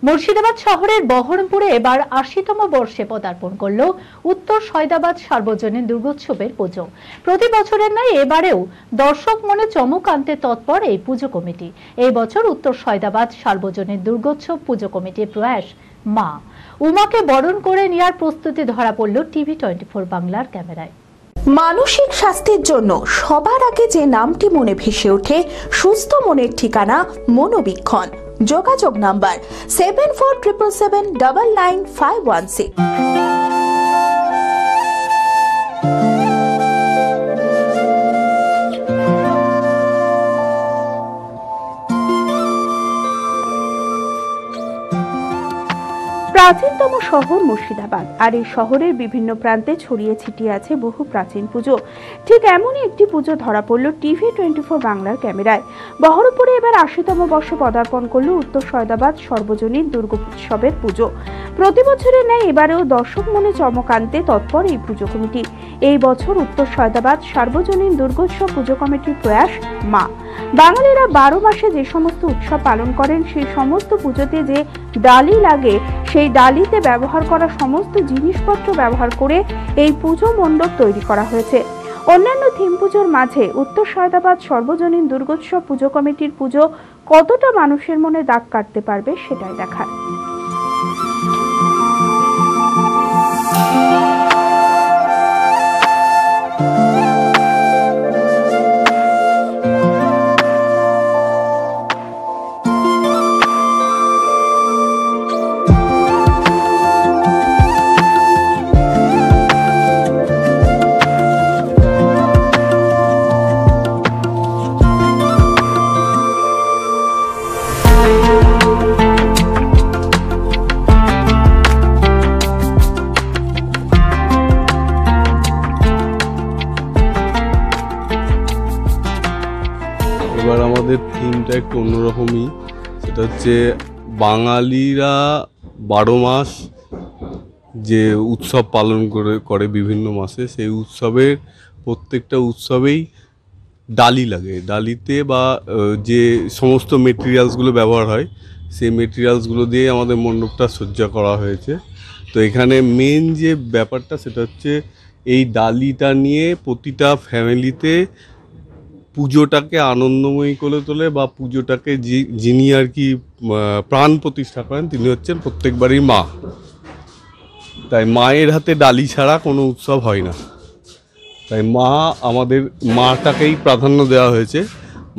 মুর্শিদাবাদ শহরের বহরমপুরে এবার ৮০তম বর্ষে পদার্পণ করল উত্তর সয়দাবাদ সার্বজনীন দুর্গোৎসবের পুজো। প্রতি বছরের ন্যায় এবারেও দর্শক মনে চমক আনতে তৎপর এই পুজো কমিটি। এই বছর উত্তর সয়দাবাদ সার্বজনীন দুর্গোৎসব পুজো কমিটির প্রয়াস মা উমাকে বরণ করে নেওয়ার প্রস্তুতি ধরা পড়ল টিভি24 বাংলার ক্যামেরায়। মানসিক স্বাস্থ্যের জন্য সবার আগে যে নামটি মনে ভেসে ওঠে, সুস্থ মনের ঠিকানা মনোবীক্ষণ। যোগাযোগ নাম্বার 7477799516। প্রাচীনতম শহর মুর্শিদাবাদ, আর এই শহরের বিভিন্ন প্রান্তে ছড়িয়ে ছিটিয়ে আছে বহু প্রাচীন পুজো। ঠিক এমনই একটি পুজো ধরা পড়ল টিভি24 বাংলার ক্যামেরায়। বহরমপুরে এবার ৮০তম বর্ষে পদার্পণ করল উত্তর সয়দাবাদ সর্বজনীন দুর্গোৎসবের পুজো। প্রতি বছরের ন্যায় এবারেও দর্শক মনে চমক আনতে তৎপর এই পুজো কমিটি। এই বছর উত্তর সয়দাবাদ সার্বজনীন দুর্গোৎসব পুজো কমিটির প্রয়াস মা। বাঙালিরা ১২ মাসে যে সমস্ত উৎসব পালন করেন, সেই সমস্ত পুজোতে যে ডালি লাগে, সেই ডালিতে ব্যবহার করা সমস্ত জিনিসপত্র ব্যবহার করে এই পুজো মণ্ডপ তৈরি করা হয়েছে। অন্যান্য থিম পুজোর মাঝে উত্তর সয়দাবাদ সর্বজনীন দুর্গোৎসব পুজো কমিটির পুজো কতটা মানুষের মনে দাগ কাটতে পারবে সেটাই দেখার। এবার আমাদের থিমটা একটু অন্যরকমই, সেটা হচ্ছে বাঙালিরা ১২ মাস যে উৎসব পালন করে বিভিন্ন মাসে, সেই উৎসবের প্রত্যেকটা উৎসবেই ডালি লাগে। ডালিতে বা যে সমস্ত মেটেরিয়ালসগুলো ব্যবহার হয়, সেই মেটেরিয়ালসগুলো দিয়ে আমাদের মণ্ডপটা সজ্জা করা হয়েছে। তো এখানে মেন যে ব্যাপারটা সেটা হচ্ছে এই ডালিটা নিয়ে প্রতিটা ফ্যামিলিতে পুজোটাকে আনন্দময়ী করে তোলে, বা পুজোটাকে যিনি আর কি প্রাণ প্রতিষ্ঠা করেন তিনি হচ্ছেন প্রত্যেকবারই মা। তাই মায়ের হাতে ডালি ছাড়া কোনো উৎসব হয় না। তাই আমাদের মাটাকেই প্রাধান্য দেওয়া হয়েছে।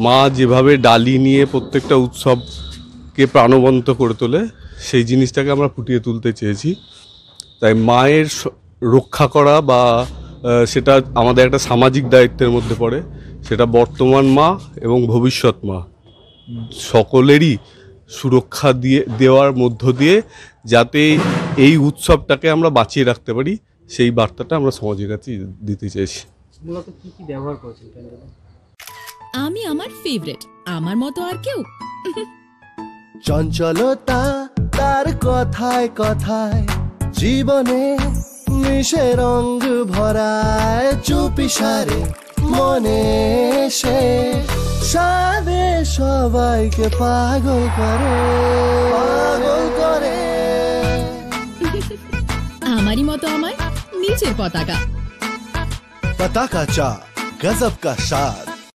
মা যেভাবে ডালি নিয়ে প্রত্যেকটা উৎসবকে প্রাণবন্ত করে তোলে, সেই জিনিসটাকে আমরা ফুটিয়ে তুলতে চেয়েছি। তাই মায়ের রক্ষা করা বা সেটা আমাদের একটা সামাজিক দায়িত্বের মধ্যে পড়ে। সেটা বর্তমান মা এবং ভবিষ্যৎ মা সকলেরই সুরক্ষা দেওয়ার মধ্য দিয়ে যাতে এই উৎসবটাকে আমরা বাঁচিয়ে রাখতে পারি, সেই বার্তাটা আমরা সমাজের কাছে দিতে চাইছি। মূলত কি কি ব্যবহার করেছেন? আমি আমার ফেভারিট, আমার মতো আর কেউ। চঞ্চলতা তার কথায় কথায় জীবনে মিশে রঙ ভরায়, চুপি সারে মনে সে সাদে সবাইকে পাগল করে। আমারই মতো আমার নিচের পতাকা। पता का चा गजब का शाद,